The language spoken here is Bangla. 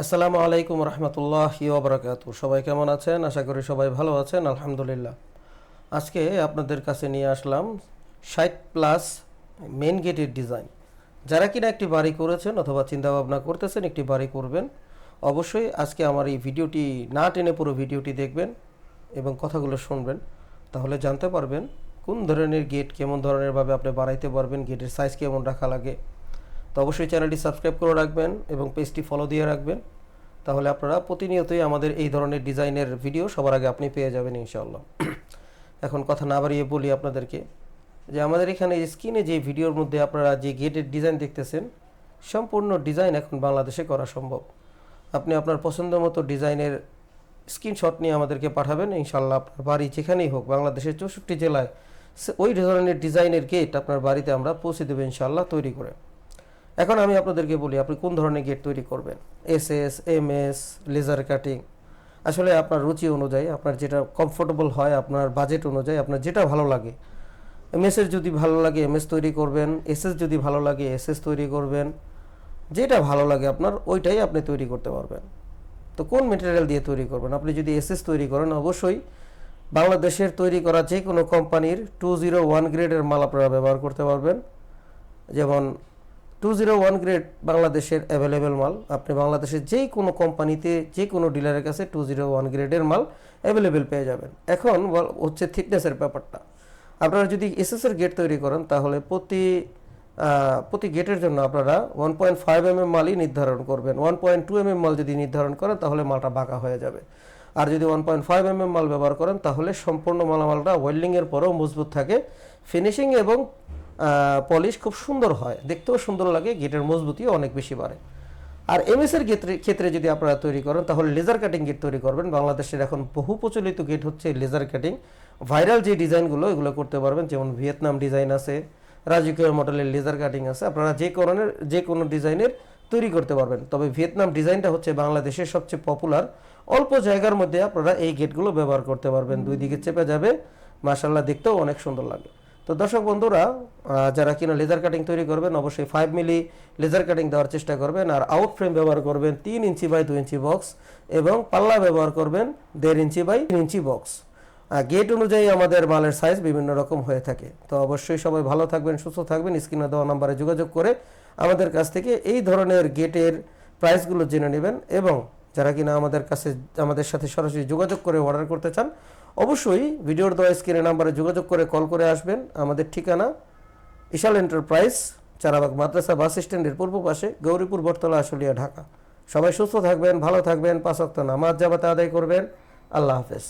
আসসালামু আলাইকুম রহমতুল্লাহি ওয়া বারাকাতুহু। সবাই কেমন আছেন? আশা করি সবাই ভালো আছেন, আলহামদুলিল্লাহ। আজকে আপনাদের কাছে নিয়ে আসলাম 60+ মেন গেটের ডিজাইন। যারা কিনা একটি বাড়ি করেছেন অথবা চিন্তা ভাবনা করতেছেন একটি বাড়ি করবেন, অবশ্যই আজকে আমার এই ভিডিওটি না টেনে পুরো ভিডিওটি দেখবেন এবং কথাগুলো শুনবেন। তাহলে জানতে পারবেন কোন ধরনের গেট কেমন ধরনের ভাবে আপনি বানাইতে পারবেন, গেটের সাইজ কেমন রাখা লাগে। তো অবশ্যই চ্যানেলটি সাবস্ক্রাইব করে রাখবেন এবং পেজটি ফলো দিয়ে রাখবেন। তাহলে আপনারা প্রতিনিয়তই আমাদের এই ধরনের ডিজাইনের ভিডিও সবার আগে আপনি পেয়ে যাবেন ইনশাআল্লাহ। এখন কথা না বাড়িয়ে বলি আপনাদেরকে যে আমাদের এখানে স্ক্রিনে যে ভিডিওর মধ্যে আপনারা যে গেটের ডিজাইন দেখতেছেন, সম্পূর্ণ ডিজাইন এখন বাংলাদেশে করা সম্ভব। আপনি আপনার পছন্দ মতো ডিজাইনের স্ক্রিনশট নিয়ে আমাদেরকে পাঠাবেন, ইনশাআল্লাহ আপনার বাড়ি যেখানেই হোক বাংলাদেশের 64 জেলায় ওই ধরনের ডিজাইনের গেট আপনার বাড়িতে আমরা পৌঁছে দেবো ইনশাআল্লাহ তৈরি করে। এখন আমি আপনাদেরকে বলি আপনি কোন ধরনের গেট তৈরি করবেন। এসএস, এমএস, লেজার কাটিং, আসলে আপনার রুচি অনুযায়ী আপনার যেটা কমফোর্টেবল হয়, আপনার বাজেট অনুযায়ী আপনার যেটা ভালো লাগে। এমএসের যদি ভালো লাগে এমএস তৈরি করবেন, এসএস যদি ভালো লাগে এসএস তৈরি করবেন, যেটা ভালো লাগে আপনার ওইটাই আপনি তৈরি করতে পারবেন। তো কোন ম্যাটেরিয়াল দিয়ে তৈরি করবেন? আপনি যদি এসএস তৈরি করেন অবশ্যই বাংলাদেশের তৈরি করা যে কোনো কোম্পানির 201 গ্রেডের মাল আপনারা ব্যবহার করতে পারবেন। যেমন 201 গ্রেড বাংলাদেশের অ্যাভেলেবেল মাল, আপনি বাংলাদেশের যে কোনো কোম্পানিতে যে কোনো ডিলারের কাছে 201 গ্রেডের মাল অ্যাভেলেবেল পেয়ে যাবেন। এখন হচ্ছে থিকনেসের ব্যাপারটা। আপনারা যদি এসএসের গেট তৈরি করেন তাহলে প্রতি গেটের জন্য আপনারা 1.5 mm মালই নির্ধারণ করবেন। 1.2 mm মাল যদি নির্ধারণ করেন তাহলে মালটা বাঁকা হয়ে যাবে। আর যদি 1.5 mm মাল ব্যবহার করেন তাহলে সম্পূর্ণ মালামালটা ওয়েল্ডিংয়ের পরেও মজবুত থাকে, ফিনিশিং এবং পলিশ খুব সুন্দর হয়, দেখতেও সুন্দর লাগে, গেটের মজবুতিও অনেক বেশি বাড়ে। আর এমএসের ক্ষেত্রে যদি আপনারা তৈরি করেন তাহলে লেজার কাটিং গেট তৈরি করবেন। বাংলাদেশের এখন বহু প্রচলিত গেট হচ্ছে লেজার কাটিং। ভাইরাল যে ডিজাইনগুলো এগুলো করতে পারবেন, যেমন ভিয়েতনাম ডিজাইন আছে, রাজকীয় মডেলের লেজার কাটিং আছে, আপনারা যে কোনো ডিজাইনের তৈরি করতে পারবেন। তবে ভিয়েতনাম ডিজাইনটা হচ্ছে বাংলাদেশের সবচেয়ে পপুলার। অল্প জায়গার মধ্যে আপনারা এই গেটগুলো ব্যবহার করতে পারবেন, দুই দিকে চেপে যাবে, মাশাআল্লাহ দেখতেও অনেক সুন্দর লাগে। তো দর্শক বন্ধুরা, যারা কিনা লেজার কাটিং তৈরি করবেন অবশ্যই 5 মিলি লেজার কাটিং দেওয়ার চেষ্টা করবেন। আর আউট ফ্রেম ব্যবহার করবেন 3 ইঞ্চি বাই 2 ইঞ্চি বক্স এবং পাল্লা ব্যবহার করবেন 1.5 inch by 3 inch box. Gate অনুযায়ী আমাদের মালের সাইজ বিভিন্ন রকম হয়ে থাকে। তো অবশ্যই সবাই ভালো থাকবেন, সুস্থ থাকবেন। স্ক্রিনে দেওয়া নাম্বারে যোগাযোগ করে আমাদের কাছ থেকে এই ধরনের গেটের প্রাইসগুলো জেনে নেবেন। এবং যারা কিনা আমাদের সাথে সরাসরি যোগাযোগ করে অর্ডার করতে চান অবশ্যই ভিডিওর দেওয়া স্ক্রিনে নাম্বারে যোগাযোগ করে কল করে আসবেন। আমাদের ঠিকানা ইশাল এন্টারপ্রাইজ, চারাবাগ মাদ্রাসা বাস স্ট্যান্ডের পূর্ব পাশে, গৌরীপুর, বটতলা, আশুলিয়া, ঢাকা। সবাই সুস্থ থাকবেন, ভালো থাকবেন, 5 ওয়াক্ত নামাজ জামাতে আদায় করবেন। আল্লাহ হাফেজ।